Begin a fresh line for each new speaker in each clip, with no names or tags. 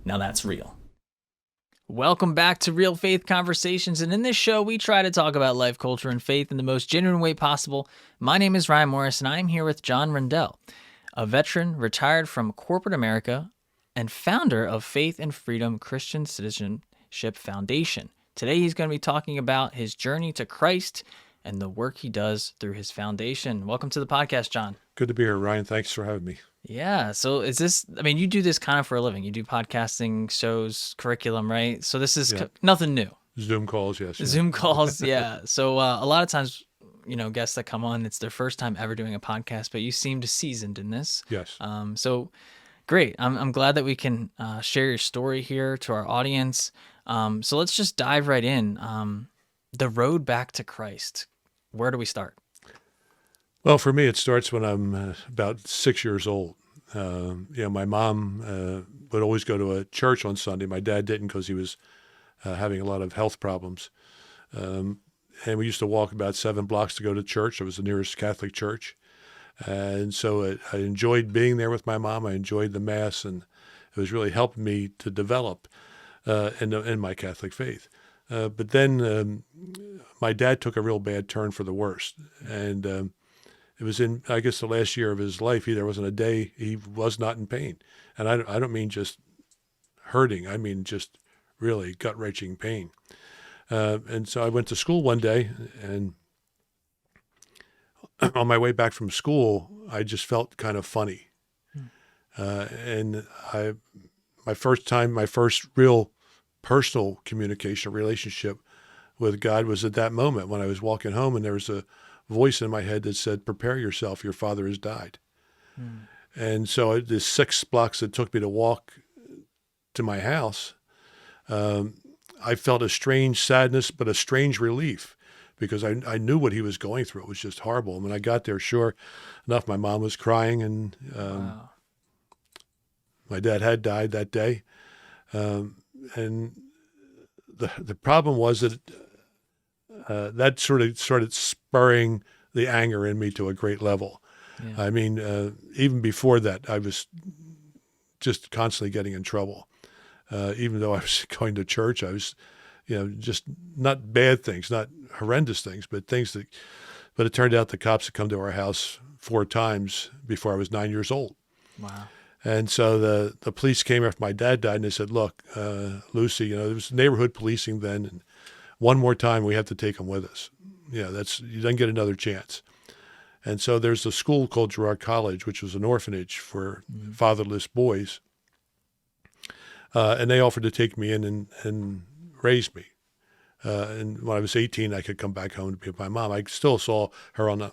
Now that's real. Welcome back to Real Faith Conversations, and in this show, we try to talk about life, culture, and faith in the most genuine way possible. My name is Ryan Morris, and I'm here with John Radell, a veteran retired from corporate America and founder of Faith and Freedom Christian Citizenship Foundation. Today, he's going to be talking about his journey to Christ and the work he does through his foundation. Welcome to the podcast, John.
Good to be here, Ryan. Thanks for having me.
Yeah. So you do this kind of for a living. You do podcasting, shows, curriculum, right? So this is nothing new.
Zoom calls, yes.
Zoom calls, yeah. So a lot of times, guests that come on, it's their first time ever doing a podcast, but you seemed seasoned in this.
Yes.
So great. I'm glad that we can share your story here to our audience. So let's just dive right in. The road back to Christ. Where do we start?
Well, for me, it starts when I'm about 6 years old. My mom would always go to a church on Sunday. My dad didn't because he was having a lot of health problems. And we used to walk about 7 blocks to go to church. It was the nearest Catholic church. And so I enjoyed being there with my mom. I enjoyed the Mass, and it was really helping me to develop in my Catholic faith. But then my dad took a real bad turn for the worst. And it was in, I guess, the last year of his life. There wasn't a day he was not in pain. And I don't mean just hurting. I mean just really gut-wrenching pain. And so I went to school one day, and on my way back from school, I just felt kind of funny. My first real personal communication, relationship with God was at that moment when I was walking home, and there was a voice in my head that said, "Prepare yourself, your father has died." And so the 6 blocks it took me to walk to my house, I felt a strange sadness, but a strange relief, because I knew what he was going through. It was just horrible. And when I got there, sure enough, my mom was crying, and
Wow.
my dad had died that day. And the problem was that that sort of started spurring the anger in me to a great level.
Yeah.
I mean, even before that, I was just constantly getting in trouble. Even though I was going to church, I was, just not bad things, not horrendous things, but but it turned out the cops had come to our house 4 times before I was 9 years old.
Wow.
And so the police came after my dad died, and they said, "Look, Lucy, there was neighborhood policing then, and one more time we have to take him with us. You don't get another chance." And so there's a school called Girard College, which was an orphanage for fatherless boys. And they offered to take me in and raise me. And when I was 18, I could come back home to be with my mom. I still saw her on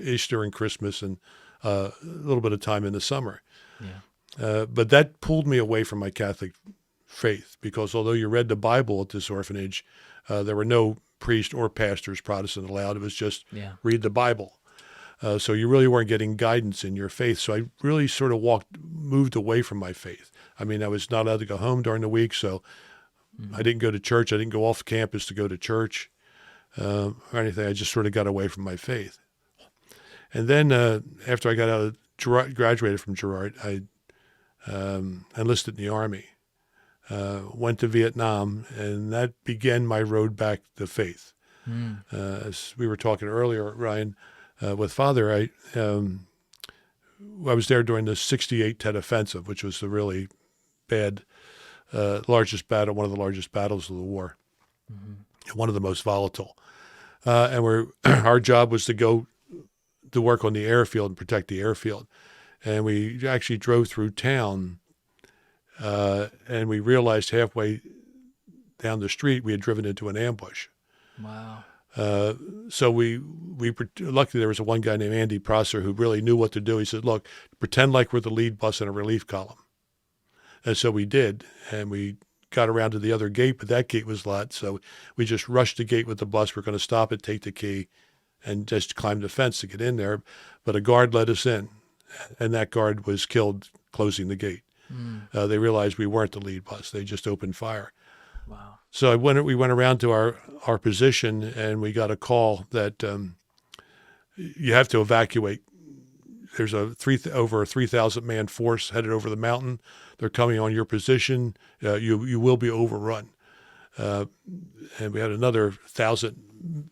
Easter and Christmas, and a little bit of time in the summer.
Yeah.
But that pulled me away from my Catholic faith, because although you read the Bible at this orphanage, there were no priests or pastors, Protestant, allowed. It was just read the Bible. So you really weren't getting guidance in your faith. So I really sort of moved away from my faith. I mean, I was not allowed to go home during the week, so I didn't go to church. I didn't go off campus to go to church or anything. I just sort of got away from my faith. And then after I got out of graduated from Girard, I enlisted in the Army, went to Vietnam, and that began my road back to faith. As we were talking earlier, Ryan, with Father, I was there during the 68 Tet Offensive, which was the really bad, largest battle, one of the largest battles of the war, one of the most volatile. And our job was to go to work on the airfield and protect the airfield. And we actually drove through town, and we realized halfway down the street we had driven into an ambush.
Wow.
So luckily there was one guy named Andy Prosser who really knew what to do. He said, "Look, pretend like we're the lead bus in a relief column." And so we did, and we got around to the other gate, but that gate was locked. So we just rushed the gate with the bus. We're going to stop it, take the key, and just climb the fence to get in there. But a guard let us in, and that guard was killed closing the gate. They realized we weren't the lead bus. They just opened fire.
Wow.
So we went around to our position, and we got a call that you have to evacuate there's over a 3,000 man force headed over the mountain. They're coming on your position. You will be overrun. And we had another 1,000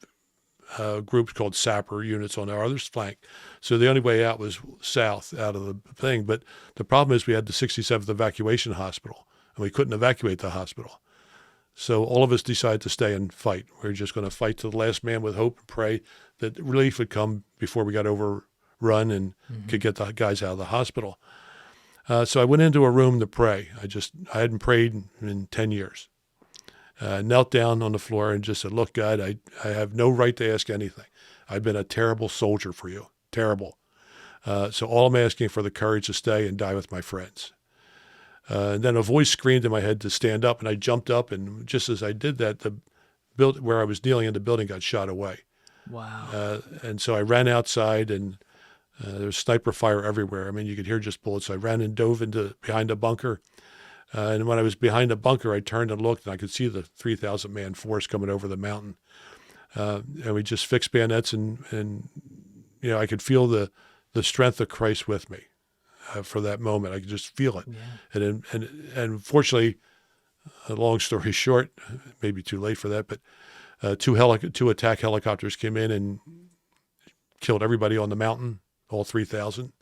groups called sapper units on our other flank. So the only way out was south out of the thing. But the problem is we had the 67th Evacuation Hospital, and we couldn't evacuate the hospital. So all of us decided to stay and fight. We were just going to fight to the last man with hope and pray that relief would come before we got overrun and could get the guys out of the hospital. So I went into a room to pray. I hadn't prayed in 10 years. Knelt down on the floor and just said, look, God, I have no right to ask anything. I've been a terrible soldier for you, terrible. So all I'm asking for the courage to stay and die with my friends. And then a voice screamed in my head to stand up, and I jumped up, and just as I did that, the where I was kneeling in the building got shot away.
Wow.
And so I ran outside, and there was sniper fire everywhere. I mean, you could hear just bullets. So I ran and dove behind a bunker. And when I was behind the bunker, I turned and looked, and I could see the 3,000 man force coming over the mountain. And we just fixed bayonets, and I could feel the strength of Christ with me for that moment. I could just feel it. Yeah. And fortunately, a long story short, maybe too late for that, but two attack helicopters came in and killed everybody on the mountain, all 3,000,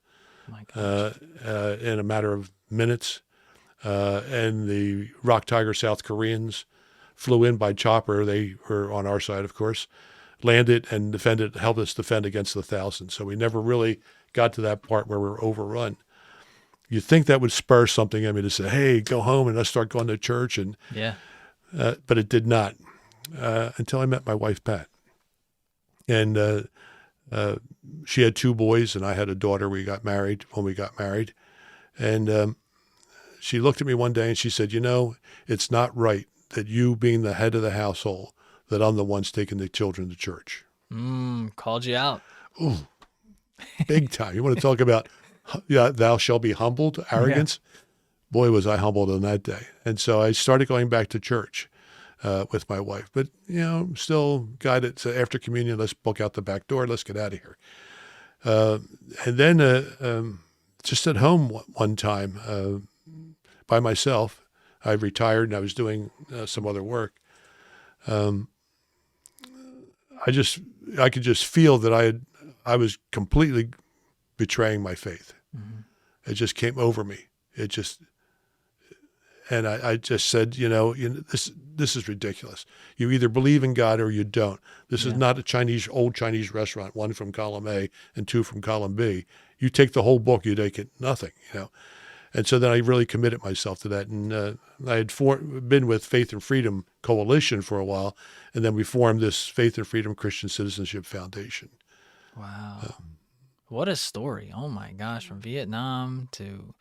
in a matter of minutes. And the Rock Tiger South Koreans flew in by chopper. They were on our side, of course, landed and helped us defend against the 1,000. So we never really got to that part where we were overrun. You'd think that would spur something in me to say, hey, go home and let's start going to church. But it did not until I met my wife, Pat. And she had 2 boys and I had a daughter. We got married when we got married. And she looked at me one day and she said, it's not right that you being the head of the household, that I'm the ones taking the children to church.
Called you out.
Ooh, big time. You want to talk about thou shalt be humbled, arrogance? Yeah. Boy, was I humbled on that day. And so I started going back to church with my wife. But, still guided to after communion, let's book out the back door. Let's get out of here. And then just at home one time, by myself. I retired and I was doing some other work. I could just feel that I was completely betraying my faith. Mm-hmm. It just came over me. And I just said, this is ridiculous. You either believe in God or you don't. This is not a old Chinese restaurant, 1 from column A and 2 from column B. You take the whole book, you take it nothing, And so then I really committed myself to that. And I had been with Faith and Freedom Coalition for a while, and then we formed this Faith and Freedom Christian Citizenship Foundation.
Wow. What a story. Oh my gosh. From Vietnam to,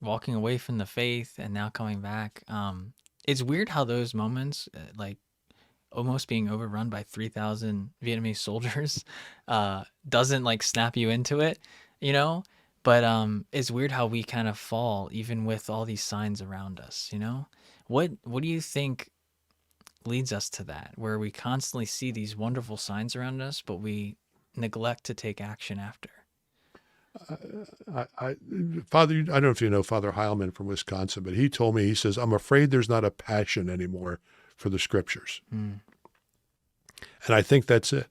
walking away from the faith and now coming back. It's weird how those moments, like almost being overrun by 3,000 Vietnamese soldiers, doesn't snap you into it, But it's weird how we kind of fall even with all these signs around us, What do you think leads us to that, where we constantly see these wonderful signs around us, but we neglect to take action after?
Father, I don't know if you know Father Heilman from Wisconsin, but he told me, he says, I'm afraid there's not a passion anymore for the scriptures. And I think that's it.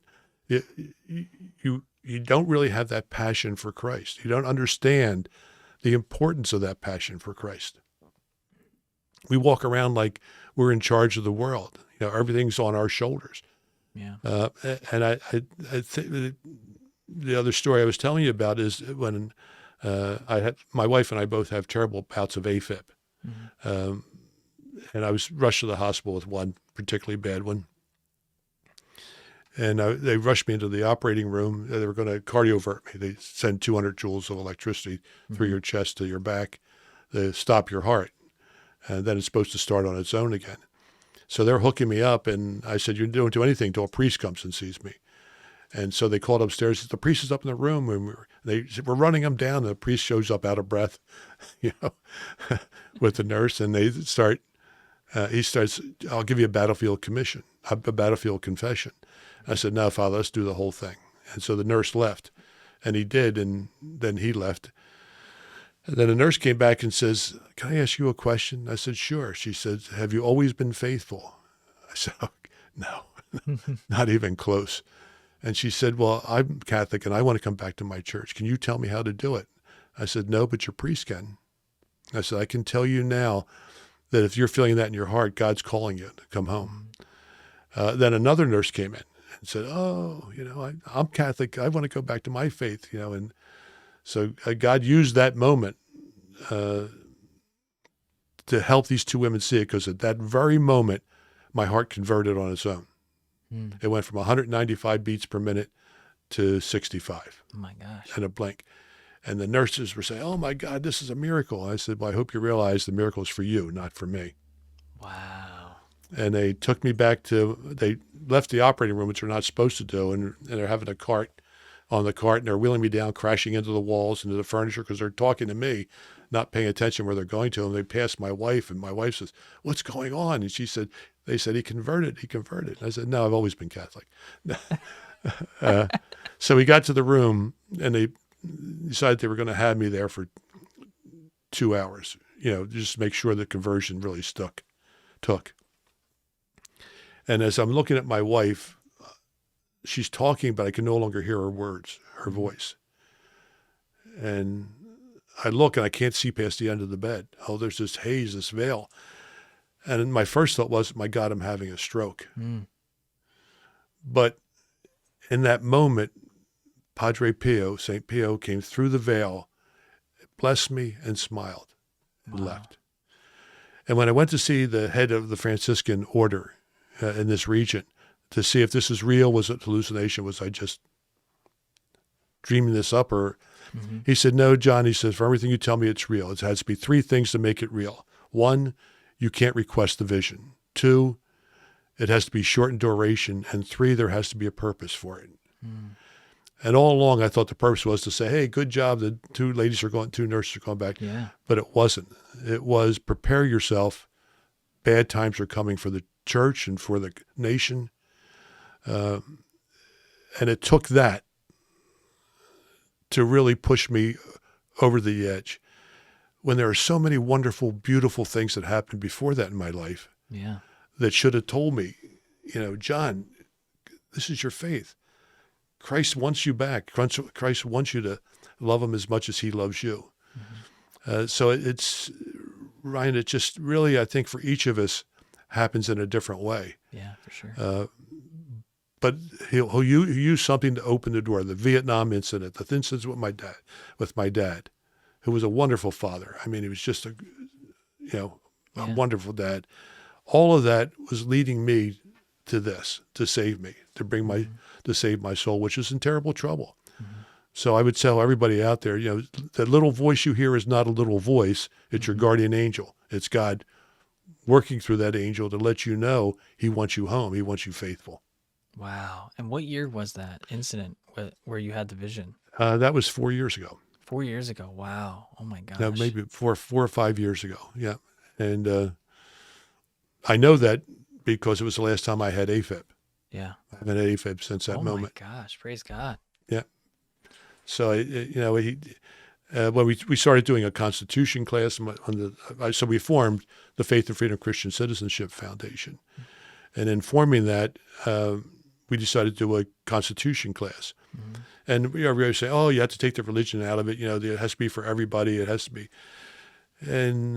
You don't really have that passion for Christ. You don't understand the importance of that passion for Christ. We walk around like we're in charge of the world. Everything's on our shoulders.
Yeah.
And I think the other story I was telling you about is when my wife and I both have terrible bouts of AFib. Mm-hmm. And I was rushed to the hospital with one particularly bad one. And they rushed me into the operating room. They were going to cardiovert me. They send 200 joules of electricity through your chest to your back to stop your heart. And then it's supposed to start on its own again. So they're hooking me up. And I said, you don't do anything until a priest comes and sees me. And so they called upstairs. The priest is up in the room. And we're running him down. And the priest shows up out of breath, with the nurse. And they start, he starts, I'll give you a battlefield confession. I said, no, Father, let's do the whole thing. And so the nurse left. And he did, and then he left. And then a nurse came back and says, "Can I ask you a question?" I said, "Sure." She said, "Have you always been faithful?" I said, "Oh, no, not even close." And she said, "Well, I'm Catholic and I want to come back to my church. Can you tell me how to do it?" I said, "No, but your priest can." I said, "I can tell you now that if you're feeling that in your heart, God's calling you to come home." Then another nurse came in and said, "Oh, I'm Catholic. I want to go back to my faith, and so God used that moment to help these two women see it, because at that very moment, my heart converted on its own. It went from 195 beats per minute to 65.
Oh my gosh.
In a blink. And the nurses were saying, "Oh my God, this is a miracle." I said, "Well, I hope you realize the miracle is for you, not for me."
Wow.
And they took me they left the operating room, which they're not supposed to do, and they're having a cart on the cart, and they're wheeling me down, crashing into the walls, into the furniture, because they're talking to me, not paying attention where they're going to. And they passed my wife, and my wife says, "What's going on?" And they said, he converted. And I said, "No, I've always been Catholic." So we got to the room, and they decided they were going to have me there for 2 hours, just to make sure the conversion really took. And as I'm looking at my wife, she's talking, but I can no longer hear her words, her voice. And I look, and I can't see past the end of the bed. Oh, there's this haze, this veil. And my first thought was, my God, I'm having a stroke. But in that moment, Padre Pio, St. Pio, came through the veil, blessed me, and smiled, and left. And when I went to see the head of the Franciscan order in this region, to see if this is real, was it hallucination, was I just dreaming this up, or he said, "No, John," he says, "for everything you tell me, it's real. It has to be 3 things to make it real. 1, you can't request the vision. 2, it has to be short in duration. And 3, there has to be a purpose for it." And all along, I thought the purpose was to say, "Hey, good job. The 2 nurses are going back."
Yeah.
But it wasn't. It was, prepare yourself. Bad times are coming for the church and for the nation. And it took that to really push me over the edge, when there are so many wonderful, beautiful things that happened before that in my life.
Yeah.
That should have told me, "John, this is your faith. Christ wants you back. Christ wants you to love him as much as he loves you." So it's, Ryan, it just really, I think for each of us, happens in a different way.
Yeah, for sure.
But he'll use something to open the door. The Vietnam incident, the incident with my dad, who was a wonderful father. I mean, he was just a wonderful dad. All of that was leading me to this, to save me, to save my soul, which is in terrible trouble. So I would tell everybody out there, the little voice you hear is not a little voice. It's your guardian angel. It's God working through that angel to let you know he wants you home. He wants you faithful.
Wow. And what year was that incident where you had the vision?
That was 4 years ago.
4 years ago. Wow. Oh my gosh.
No, maybe four or 5 years ago. Yeah. And I know that because it was the last time I had AFib.
Yeah.
I haven't had AFib since that moment.
Oh my gosh. Praise God.
Yeah. So, when we started doing a Constitution class, so we formed the Faith and Freedom Christian Citizenship Foundation. And in forming that, we decided to do a Constitution class. And we always say, "Oh, you have to take the religion out of it. It has to be for everybody. It has to be." And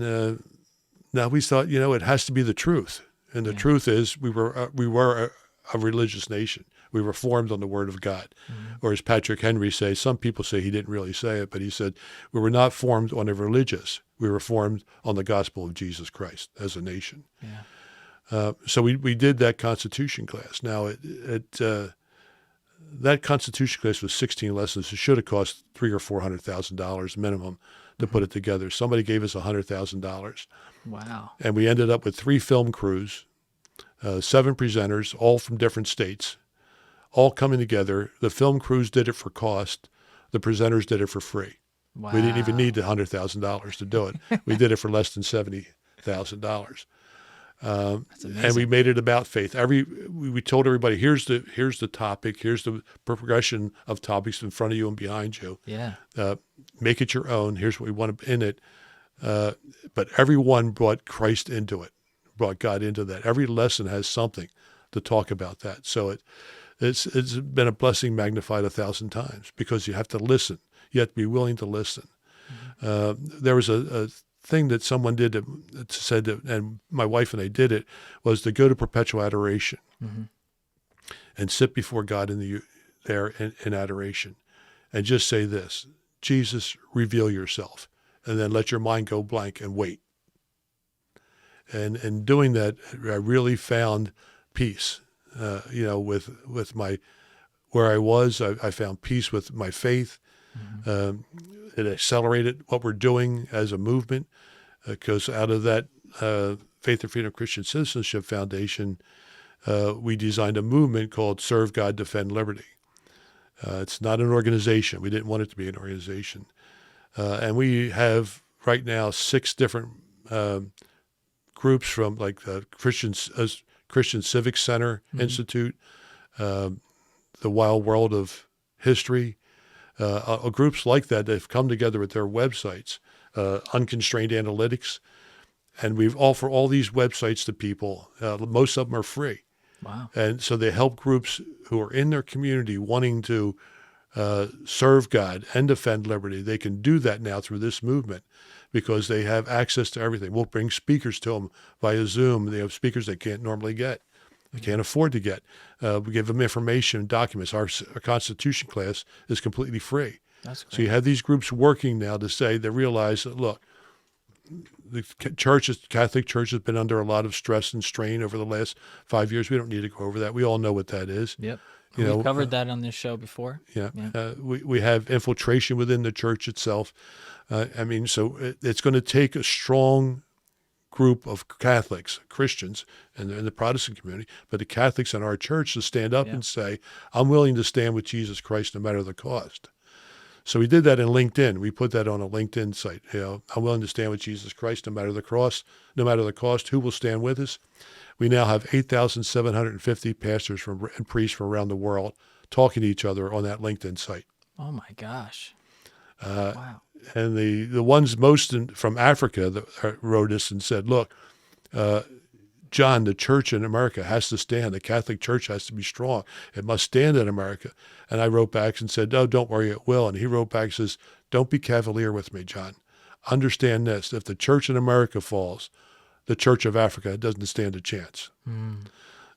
now we thought, it has to be the truth. And the truth is, we were a religious nation. We were formed on the Word of God. Or as Patrick Henry says, some people say he didn't really say it, but he said, we were not formed on a religious. We were formed on the gospel of Jesus Christ as a nation.
Yeah.
So we did that Constitution class. Now, that Constitution class was 16 lessons. It should have cost $300,000 or $400,000 minimum to put it together. Somebody gave us $100,000.
Wow.
And we ended up with 3 film crews, 7 presenters, all from different states, all coming together. The film crews did it for cost. The presenters did it for free.
Wow.
We didn't even need the $100,000 to do it. We did it for less than $70,000.
That's
And we
amazing.
made it about faith. We told everybody, here's the topic, here's the progression of topics in front of you and behind you.
Yeah.
Make it your own. Here's what we want in it. But everyone brought Christ into it, brought God into that. Every lesson has something to talk about that. So it's been a blessing magnified 1,000 times, because you have to listen. You have to be willing to listen. There was a thing that someone did that said that, and my wife and I did it, was to go to perpetual adoration and sit before God in adoration, and just say this: Jesus, reveal yourself, and then let your mind go blank and wait. And in doing that, I really found peace. With my where I was, I found peace with my faith. It accelerated what we're doing as a movement, because out of that Faith and Freedom Christian Citizenship Foundation, we designed a movement called Serve God, Defend Liberty. It's not an organization. We didn't want it to be an organization. And we have right now 6 different groups, from like the Christian Civic Center Institute, the Wild World of History, groups like that. They've come together with their websites, Unconstrained Analytics, and we've offered all these websites to people. Most of them are free.
Wow.
And so they help groups who are in their community wanting to serve God and defend liberty. They can do that now through this movement, because they have access to everything. We'll bring speakers to them via Zoom. They have speakers they can't normally get. They can't afford to get. We give them information and documents. Our Constitution class is completely free.
That's great.
So you have these groups working now to say, they realize that, look, the Catholic Church has been under a lot of stress and strain over the last 5 years. We don't need to go over that. We all know what that is.
Yep.
You
We've
know,
covered that on this show before.
Yeah.
Yeah.
We have infiltration within the church itself. So it's going to take a strong group of Catholics, Christians, and in the Protestant community, but the Catholics in our church to stand up and say, I'm willing to stand with Jesus Christ no matter the cost. So we did that in LinkedIn. We put that on a LinkedIn site. I'm willing to stand with Jesus Christ no matter the cost. Who will stand with us? We now have 8,750 pastors and priests from around the world talking to each other on that LinkedIn site.
Oh my gosh. Wow.
And the ones most from Africa that wrote us and said, look, John, the church in America has to stand. The Catholic Church has to be strong. It must stand in America. And I wrote back and said, no, don't worry, it will. And he wrote back and says, don't be cavalier with me, John. Understand this. If the church in America falls, the Church of Africa doesn't stand a chance.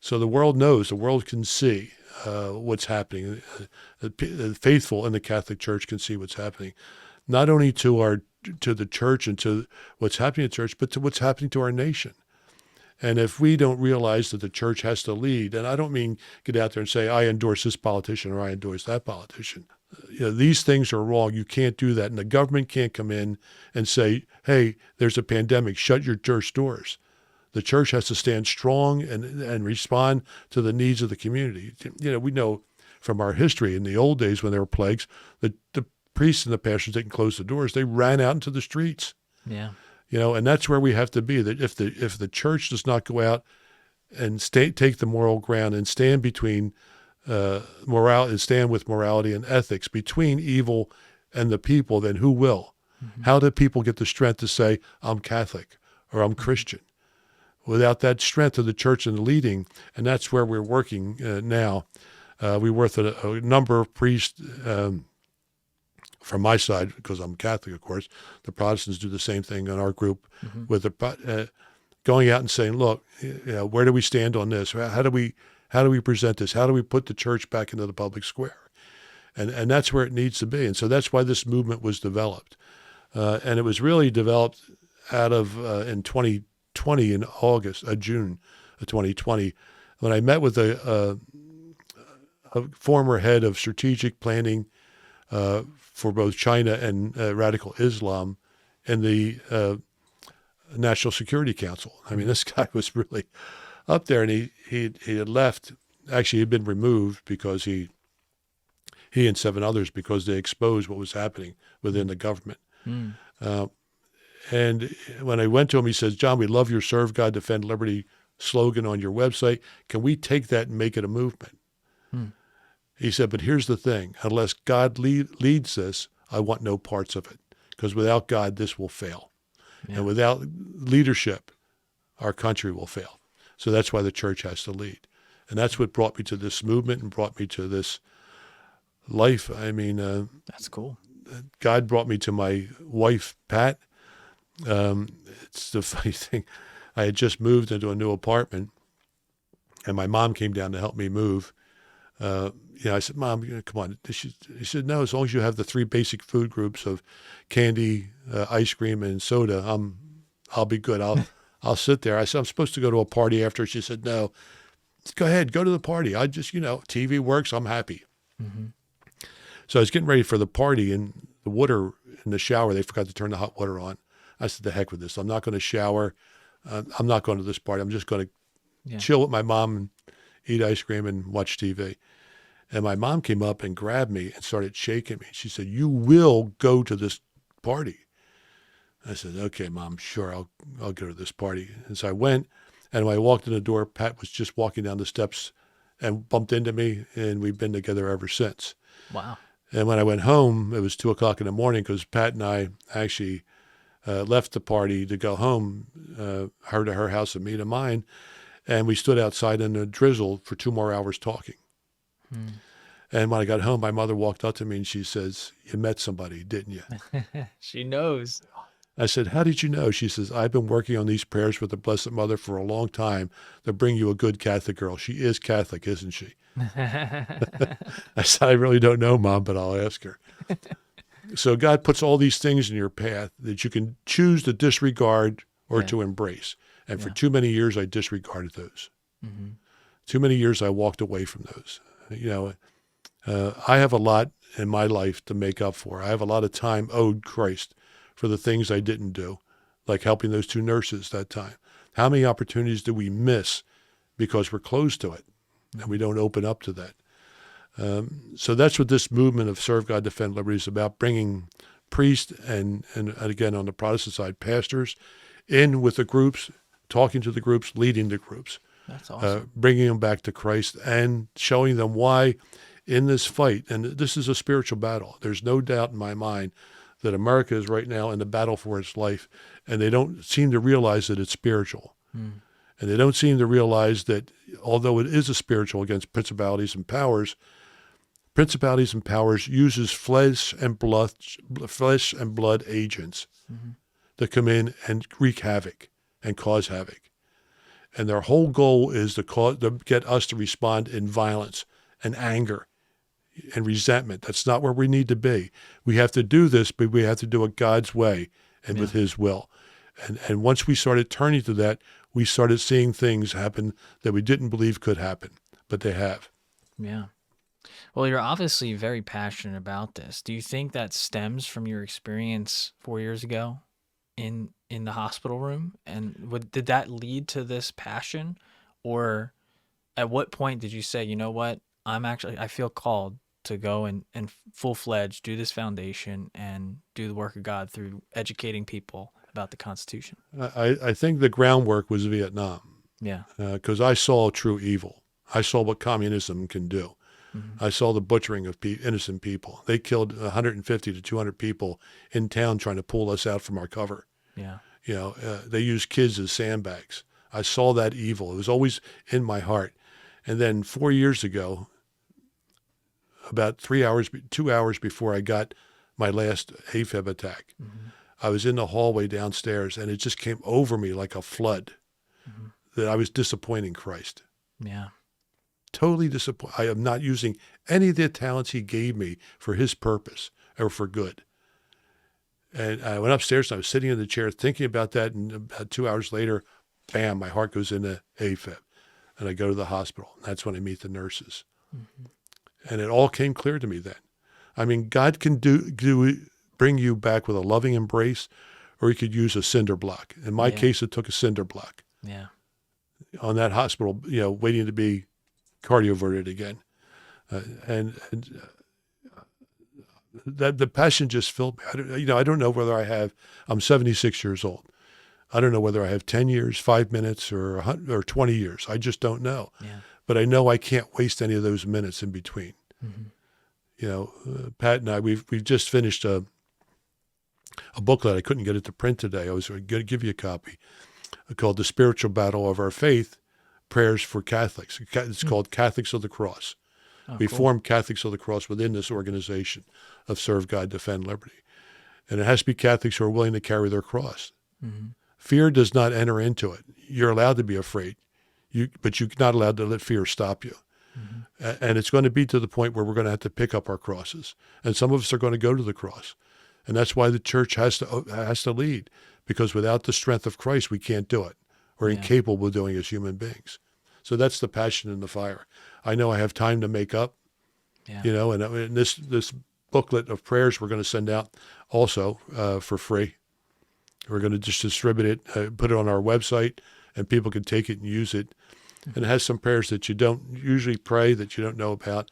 So the world knows, the world can see what's happening. The faithful in the Catholic Church can see what's happening, not only to the church and to what's happening in the church, but to what's happening to our nation. And if we don't realize that the church has to lead, and I don't mean get out there and say, I endorse this politician or I endorse that politician. These things are wrong. You can't do that. And the government can't come in and say, hey, there's a pandemic, shut your church doors. The church has to stand strong and respond to the needs of the community. We know from our history in the old days when there were plagues, the priests and the pastors didn't close the doors. They ran out into the streets.
Yeah.
And that's where we have to be. That if the church does not go out and take the moral ground and stand between morality and stand with morality and ethics between evil and the people, then who will? How do people get the strength to say, I'm Catholic or I'm Christian? Without that strength of the church and the leading, and that's where we're working now. We work with a number of priests from my side, because I'm Catholic, of course. The Protestants do the same thing in our group, with going out and saying, look, where do we stand on this? How do we present this? How do we put the church back into the public square? And that's where it needs to be. And so that's why this movement was developed. And it was really developed out of in 2020, in June of 2020, when I met with a former head of strategic planning for both China and radical Islam in the National Security Council. I mean, this guy was really up there, and he had left. Actually, he had been removed because he and 7 others, because they exposed what was happening within the government. And when I went to him, he says, John, we love your Serve God, Defend Liberty slogan on your website. Can we take that and make it a movement?
Hmm.
He said, but here's the thing. Unless God leads this, I want no parts of it. Because without God, this will fail.
Yeah.
And without leadership, our country will fail. So that's why the church has to lead. And that's what brought me to this movement and brought me to this life. I mean,
That's cool.
God brought me to my wife, Pat. It's the funny thing. I had just moved into a new apartment, and my mom came down to help me move. I said, Mom, come on. She said, no, as long as you have the 3 basic food groups of candy, ice cream, and soda, I'll be good. I'll sit there. I said, I'm supposed to go to a party after. She said, no, go ahead, go to the party. I just, TV works. I'm happy.
Mm-hmm.
So I was getting ready for the party, and the water in the shower, they forgot to turn the hot water on. I said, the heck with this. I'm not going to shower. I'm not going to this party. I'm just going to chill with my mom and eat ice cream and watch TV. And my mom came up and grabbed me and started shaking me. She said, you will go to this party. I said, okay, Mom, sure, I'll go to this party. And so I went, and when I walked in the door, Pat was just walking down the steps and bumped into me, and we've been together ever since.
Wow.
And when I went home, it was 2:00 in the morning because Pat and I actually left the party to go home, her to her house and me to mine. And we stood outside in the drizzle for 2 more hours talking.
Hmm.
And when I got home, my mother walked up to me and she says, you met somebody, didn't you?
She knows.
I said, how did you know? She says, I've been working on these prayers with the Blessed Mother for a long time to bring you a good Catholic girl. She is Catholic, isn't she? I said, I really don't know, Mom, but I'll ask her. So God puts all these things in your path that you can choose to disregard or to embrace. And for too many years, I disregarded those.
Mm-hmm.
Too many years, I walked away from those. I have a lot in my life to make up for. I have a lot of time owed Christ for the things I didn't do, like helping those 2 nurses that time. How many opportunities do we miss because we're closed to it and we don't open up to that? So that's what this movement of Serve God, Defend Liberty is about, bringing priests and again, on the Protestant side, pastors in with the groups, talking to the groups, leading the groups.
That's awesome.
Bringing them back to Christ and showing them why in this fight, and this is a spiritual battle. There's no doubt in my mind that America is right now in the battle for its life, and they don't seem to realize that it's spiritual. And they don't seem to realize that although it is a spiritual against principalities and powers uses flesh and blood agents that come in and wreak havoc and cause havoc. And their whole goal is to get us to respond in violence and anger and resentment. That's not where we need to be. We have to do this, but we have to do it God's way and with His will. And once we started turning to that, we started seeing things happen that we didn't believe could happen, but they have.
Yeah. Well, you're obviously very passionate about this. Do you think that stems from your experience 4 years ago in the hospital room? And did that lead to this passion? Or at what point did you say, you know what, I feel called to go and full-fledged do this foundation and do the work of God through educating people about the Constitution?
I think the groundwork was Vietnam.
Yeah.
Because I saw true evil. I saw what communism can do. I saw the butchering of innocent people. They killed 150 to 200 people in town trying to pull us out from our cover.
Yeah.
They used kids as sandbags. I saw that evil. It was always in my heart. And then 4 years ago, about 2 hours before I got my last AFib attack, I was in the hallway downstairs, and it just came over me like a flood that I was disappointing Christ.
Yeah.
Totally disappointed. I am not using any of the talents He gave me for His purpose or for good. And I went upstairs, and I was sitting in the chair thinking about that, and about 2 hours later, bam, my heart goes into AFib. And I go to the hospital. And that's when I meet the nurses. And it all came clear to me then. I mean, God can bring you back with a loving embrace, or He could use a cinder block. In my case, it took a cinder block.
Yeah.
On that hospital, waiting to be cardioverted again. that the passion just filled me. I don't know whether I'm 76 years old. I don't know whether I have 10 years, 5 minutes, or 100, or 20 years. I just don't know.
Yeah.
But I know I can't waste any of those minutes in between. Pat and I, we've just finished a booklet. I couldn't get it to print today. I was going to give you a copy, called The Spiritual Battle of Our Faith, Prayers for Catholics. It's called Catholics of the Cross. We
Cool.
formed Catholics of the Cross within this organization of Serve God, Defend Liberty. And it has to be Catholics who are willing to carry their cross. Fear does not enter into it. You're allowed to be afraid, but you're not allowed to let fear stop you. And it's going to be to the point where we're going to have to pick up our crosses. And some of us are going to go to the cross. And that's why the church has to lead, because without the strength of Christ, we can't do it. We're incapable of doing it as human beings. So that's the passion and the fire. I know I have time to make up, and this booklet of prayers we're going to send out also for free. We're going to just distribute it, put it on our website, and people can take it and use it. And it has some prayers that you don't usually pray, that you don't know about.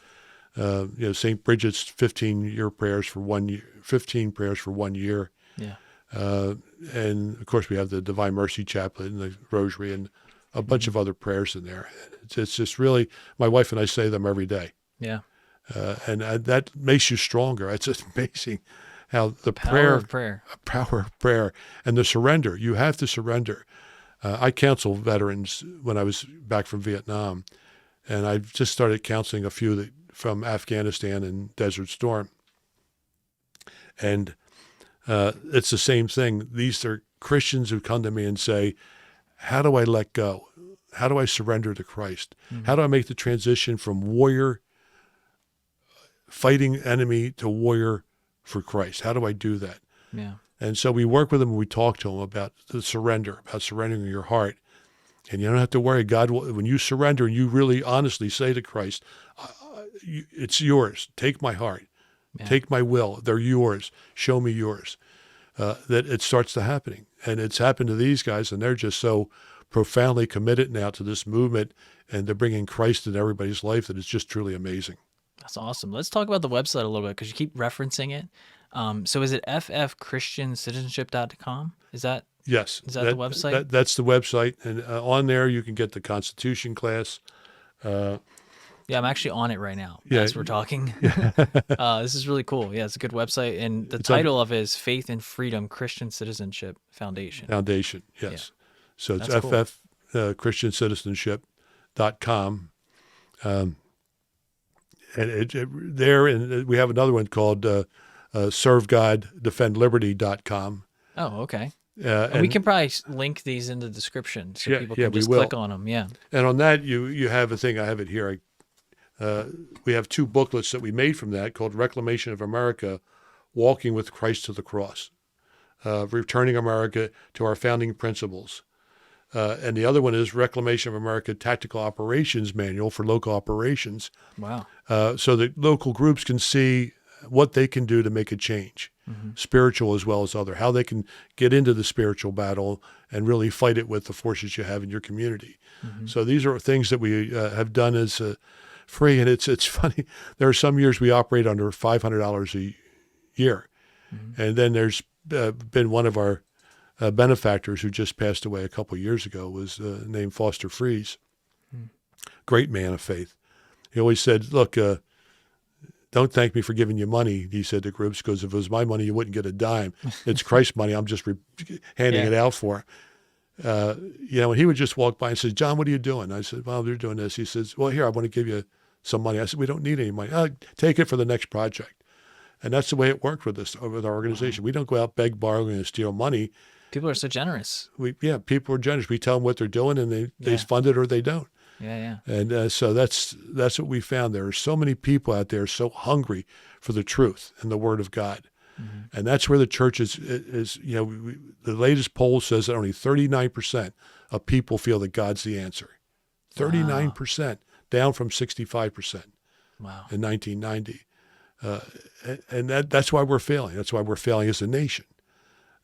St. Bridget's 15 prayers for 1 year, 15 prayers for 1 year.
Yeah.
And of course we have the Divine Mercy Chaplet and the Rosary and a bunch of other prayers in there. It's just really, my wife and I say them every day.
Yeah.
And that makes you stronger. It's just amazing how the
Power of prayer.
Power of prayer, and the surrender. You have to surrender. I counsel veterans when I was back from Vietnam, and I just started counseling a few from Afghanistan and Desert Storm. And it's the same thing. These are Christians who come to me and say, how do I let go? How do I surrender to Christ? How do I make the transition from warrior, fighting enemy, to warrior for Christ? How do I do that?
Yeah.
And so we work with them and we talk to them about the surrender, about surrendering your heart. And you don't have to worry. God will, when you surrender and you really honestly say to Christ, it's yours. Take my heart.
Yeah.
Take my will. They're yours. Show me yours. That it starts to happening. And it's happened to these guys, and they're just so profoundly committed now to this movement, and they're bringing Christ in everybody's life, that it's just truly amazing.
That's awesome. Let's talk about the website a little bit, because you keep referencing it. So is it ffchristiancitizenship.com?
Yes.
Is that the website?
That's the website. And on there, you can get the Constitution class.
Yeah, I'm actually on it right now
Yeah.
as we're talking. This is really cool. Yeah, it's a good witebsite. And the title of it is Faith and Freedom Christian Citizenship Foundation.
Foundation, yes.
Yeah.
So it's
That's cool.
ffchristiancitizenship.com. And and we have another one called servegoddefendliberty.com.
Oh, okay.
And
And we can probably link these in the description so people can just
we will.
click on them. Yeah.
And on that, you have a thing. I have it here. We have 2 booklets that we made from that called Reclamation of America, Walking with Christ to the Cross, Returning America to Our Founding Principles. And the other one is Reclamation of America, Tactical Operations Manual for Local Operations.
Wow.
So that local groups can see what they can do to make a change, spiritual as well as other, how they can get into the spiritual battle and really fight it with the forces you have in your community. So these are things that we have done as free. And it's funny. There are some years we operate under $500 a year. And then there's been one of our benefactors who just passed away a couple of years ago was named Foster Fries. Great man of faith. He always said, look, don't thank me for giving you money, he said to groups, because if it was my money, you wouldn't get a dime. It's Christ's money. I'm just handing it out for him. And he would just walk by and say, John, what are you doing? I said, well, they're doing this. He says, well, here, I want to give you some money. I said, we don't need any money. Take it for the next project. And that's the way it worked with us, with our organization. We don't go out beg, borrow, and steal money.
People are so generous.
People are generous. We tell them what they're doing, and they fund it or they don't.
Yeah.
And so that's what we found. There are so many people out there so hungry for the truth and the Word of God. And that's where the church is the latest poll says that only 39% of people feel that God's the answer. 39%, down from 65%
Wow.
in 1990. And that's why we're failing. That's why we're failing as a nation.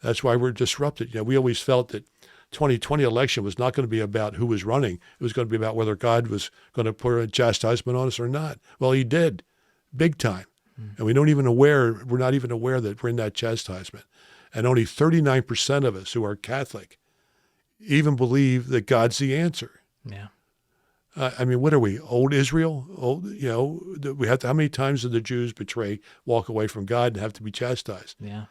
That's why we're disrupted. We always felt that 2020 election was not going to be about who was running. It was going to be about whether God was going to put a chastisement on us or not. Well, he did, big time. And we're not even aware that we're in that chastisement. And only 39% of us who are Catholic even believe that God's the answer.
Yeah.
I mean, what are we, old Israel? How many times did the Jews walk away from God and have to be chastised?
Yeah.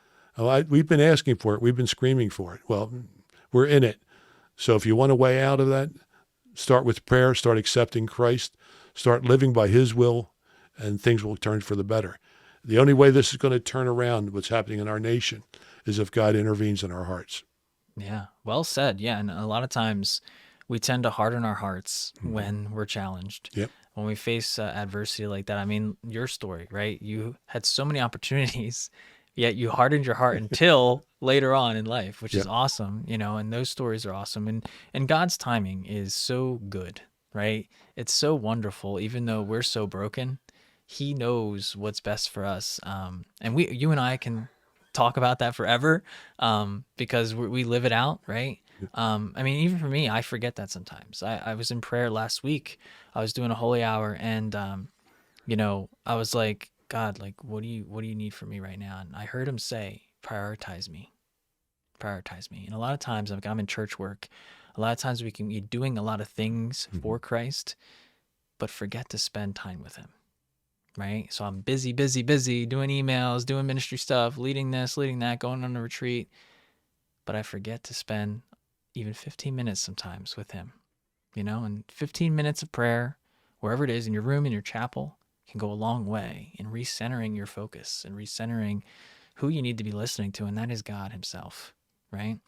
We've been asking for it. We've been screaming for it. Well, we're in it. So if you want a way out of that, start with prayer, start accepting Christ, start living by his will, and things will turn for the better. The only way this is going to turn around what's happening in our nation is if God intervenes in our hearts.
Yeah. Well said. Yeah. And a lot of times we tend to harden our hearts when we're challenged.
Yep.
When we face adversity like that. I mean, your story, right? You had so many opportunities, yet you hardened your heart until later on in life, which is awesome, and those stories are awesome. And God's timing is so good, right? It's so wonderful, even though we're so broken. He knows what's best for us. And you and I can talk about that forever because we live it out, right? I mean, even for me, I forget that sometimes. I was in prayer last week. I was doing a holy hour, and I was like, God, like, what do you need from me right now? And I heard him say, prioritize me. And a lot of times, like, I'm in church work. A lot of times we can be doing a lot of things for Christ, but forget to spend time with him. Right? So I'm busy, doing emails, doing ministry stuff, leading this, leading that, going on a retreat. But I forget to spend even 15 minutes sometimes with him, and 15 minutes of prayer, wherever it is, in your room, in your chapel, can go a long way in recentering your focus and recentering who you need to be listening to, and that is God himself, right?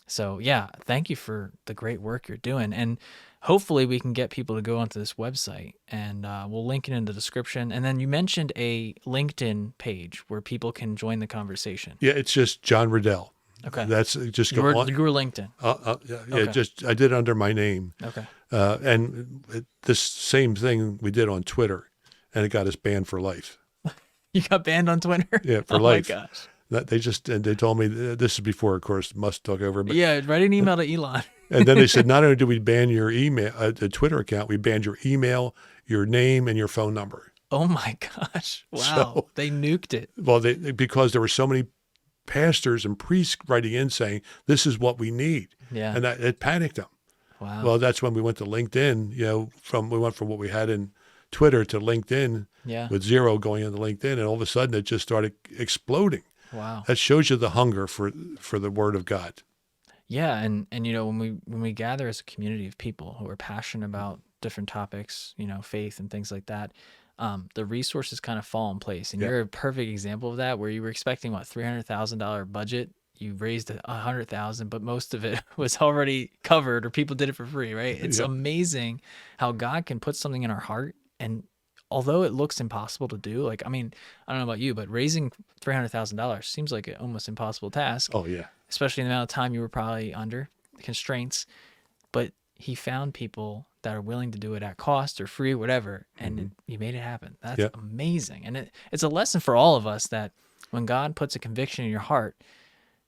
So yeah, thank you for the great work you're doing. And hopefully we can get people to go onto this website, and we'll link it in the description. And then you mentioned a LinkedIn page where people can join the conversation.
Yeah, it's just John Radell.
Okay.
That's just
you were LinkedIn.
Yeah, okay. I did it under my name.
Okay.
And this same thing we did on Twitter, and it got us banned for life.
You got banned on Twitter?
Yeah, for life.
Oh my gosh.
They told me, this is before, of course, Musk took over. But,
yeah, write an email to Elon.
And then they said, not only did we ban your email, the Twitter account, we banned your email, your name, and your phone number.
Oh my gosh! Wow, so, they nuked it.
Well, because there were so many pastors and priests writing in saying, this is what we need.
Yeah,
and it panicked them.
Wow.
Well, that's when we went to LinkedIn. We went from what we had in Twitter to LinkedIn.
Yeah.
With zero going into LinkedIn, and all of a sudden it just started exploding.
Wow.
That shows you the hunger for the Word of God.
Yeah, and when we gather as a community of people who are passionate about different topics, faith and things like that, the resources kind of fall in place. And you're a perfect example of that, where you were expecting $300,000 budget, you raised $100,000, but most of it was already covered, or people did it for free, right? It's amazing how God can put something in our heart, and although it looks impossible to do, I don't know about you, but raising $300,000 seems like an almost impossible task.
Oh, yeah.
Especially in the amount of time you were probably under constraints. But he found people that are willing to do it at cost or free, whatever, and he made it happen. That's amazing. And it's a lesson for all of us that when God puts a conviction in your heart,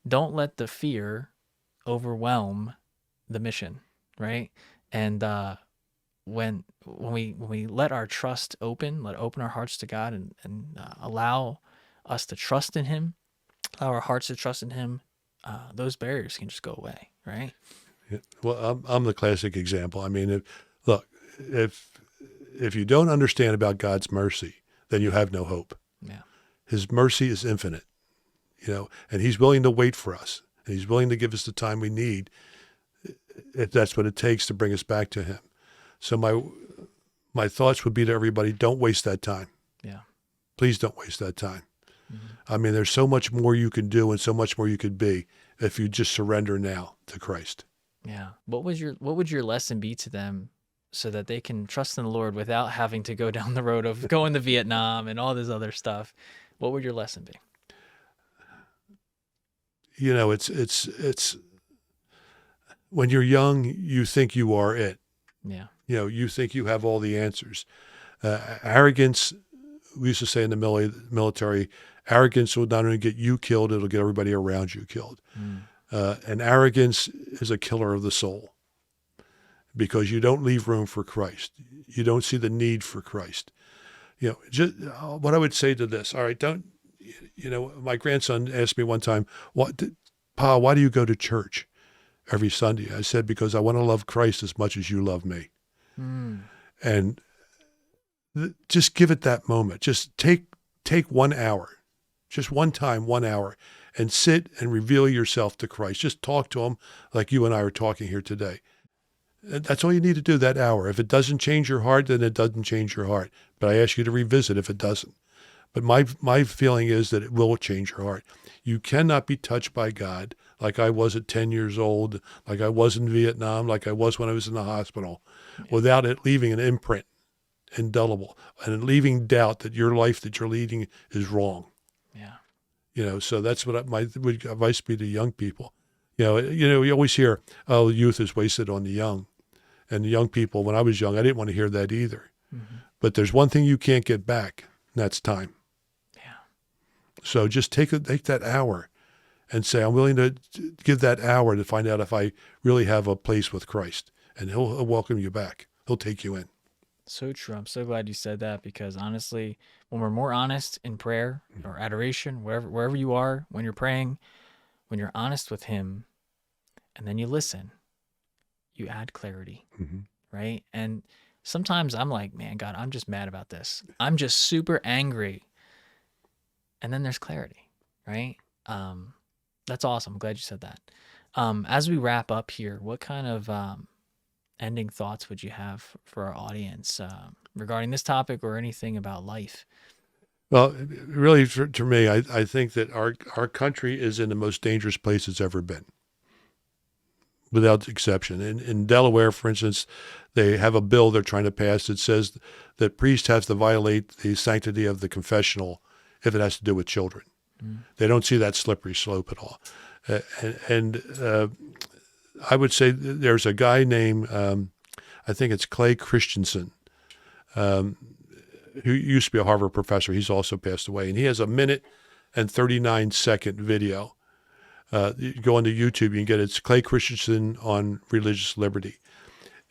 don't let the fear overwhelm the mission, right? And when we let our trust open, open our hearts to God, and allow us to trust in him, allow our hearts to trust in him, those barriers can just go away, right?
Yeah. Well, I'm the classic example. I mean, if you don't understand about God's mercy, then you have no hope.
Yeah.
His mercy is infinite, and he's willing to wait for us, and he's willing to give us the time we need, if that's what it takes to bring us back to him. So my thoughts would be to everybody, don't waste that time.
Yeah.
Please don't waste that time. I mean, there's so much more you can do and so much more you could be if you just surrender now to Christ.
Yeah. What would your lesson be to them so that they can trust in the Lord without having to go down the road of going to Vietnam and all this other stuff? What would your lesson be?
It's when you're young, you think you are it.
Yeah.
You think you have all the answers. Arrogance, we used to say in the military, arrogance will not only get you killed, it'll get everybody around you killed. And arrogance is a killer of the soul, because you don't leave room for Christ. You don't see the need for Christ. Just what I would say to this. All right, don't. My grandson asked me one time, Pa, why do you go to church every Sunday? I said, because I want to love Christ as much as you love me. And just give it that moment. Just take 1 hour, just one time, 1 hour, and sit and reveal yourself to Christ. Just talk to him like you and I are talking here today. That's all you need to do that hour. If it doesn't change your heart, then it doesn't change your heart. But I ask you to revisit if it doesn't. But my feeling is that it will change your heart. You cannot be touched by God like I was at 10 years old, like I was in Vietnam, like I was when I was in the hospital, without it leaving an imprint, indelible, and leaving doubt that your life that you're leading is wrong.
Yeah.
So that's what my advice would be to young people. You always hear, oh, youth is wasted on the young. And the young people, when I was young, I didn't want to hear that either. But there's one thing you can't get back, and that's time.
Yeah.
So just take that hour and say, I'm willing to give that hour to find out if I really have a place with Christ. And he'll welcome you back. He'll take you in.
So true. I'm so glad you said that, because honestly, when we're more honest in prayer or adoration, wherever you are, when you're praying, when you're honest with him, and then you listen, you add clarity, right? And sometimes I'm like, man, God, I'm just mad about this. I'm just super angry. And then there's clarity, right? That's awesome. I'm glad you said that. As we wrap up here, what kind of ending thoughts would you have for our audience regarding this topic or anything about life?
Well, really, to me, I think that our country is in the most dangerous place it's ever been, without exception. In Delaware, for instance, they have a bill they're trying to pass that says that priests have to violate the sanctity of the confessional if it has to do with children. They don't see that slippery slope at all. I would say there's a guy named, I think it's Clay Christensen, who used to be a Harvard professor. He's also passed away. And he has a 1 and 39-second video. You go onto YouTube, you can get it. It's Clay Christensen on religious liberty.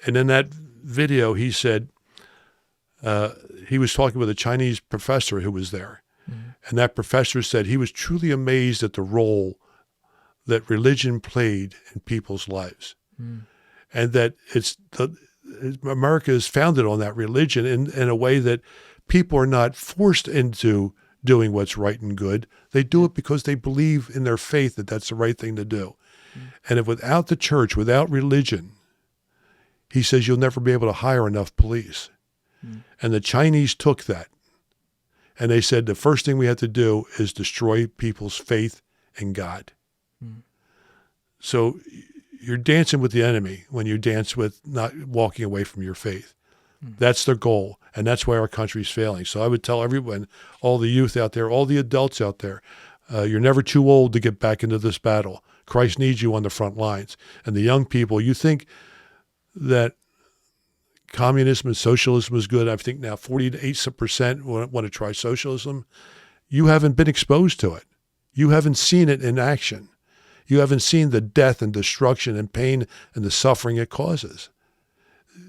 And in that video, he said, he was talking with a Chinese professor who was there. And that professor said he was truly amazed at the role that religion played in people's lives. And that America is founded on that religion in a way that people are not forced into doing what's right and good. They do it because they believe in their faith that that's the right thing to do. And if without the church, without religion, he says you'll never be able to hire enough police. And the Chinese took that. And they said the first thing we have to do is destroy people's faith in God. So you're dancing with the enemy when you dance with not walking away from your faith. That's their goal, and that's why our country's failing. So I would tell everyone, all the youth out there, all the adults out there, you're never too old to get back into this battle. Christ needs you on the front lines. And the young people, you think that communism and socialism is good. I think now 48% want to try socialism. You haven't been exposed to it. You haven't seen it in action. You haven't seen the death and destruction and pain and the suffering it causes.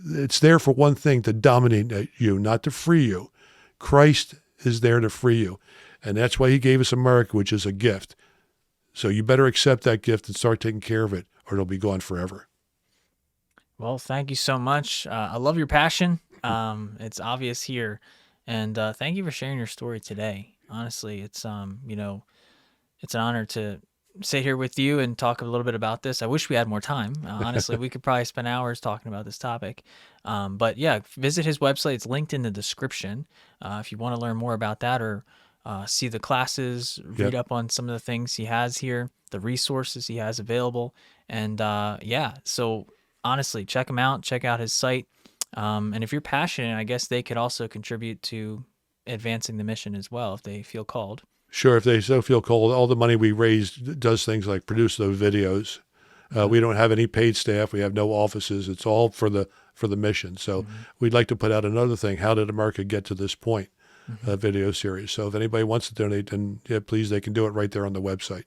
It's there for one thing, to dominate you, not to free you. Christ is there to free you. And that's why he gave us America, which is a gift. So you better accept that gift and start taking care of it, or it'll be gone forever.
Well, thank you so much. I love your passion. It's obvious here. And thank you for sharing your story today. Honestly, it's it's an honor to sit here with you and talk a little bit about this. I wish we had more time. Honestly, we could probably spend hours talking about this topic. But yeah, visit his website. It's linked in the description. If you want to learn more about that, or see the classes, read up on some of the things he has here, the resources he has available. And so honestly, check him out. Check out his site. And if you're passionate, I guess they could also contribute to advancing the mission as well if they feel called.
Sure, if they so feel called. All the money we raise does things like produce those videos. We don't have any paid staff. We have no offices. It's all for the mission. So we'd like to put out another thing. How did America get to this point? Video series. So if anybody wants to donate, then please, they can do it right there on the website.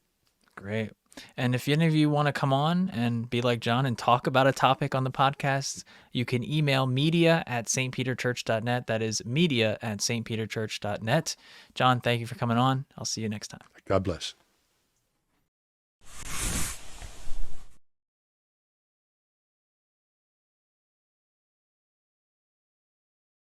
Great. And if any of you want to come on and be like John and talk about a topic on the podcast, you can email media@stpeterchurch.net. That is media@stpeterchurch.net. John, thank you for coming on. I'll see you next time.
God bless.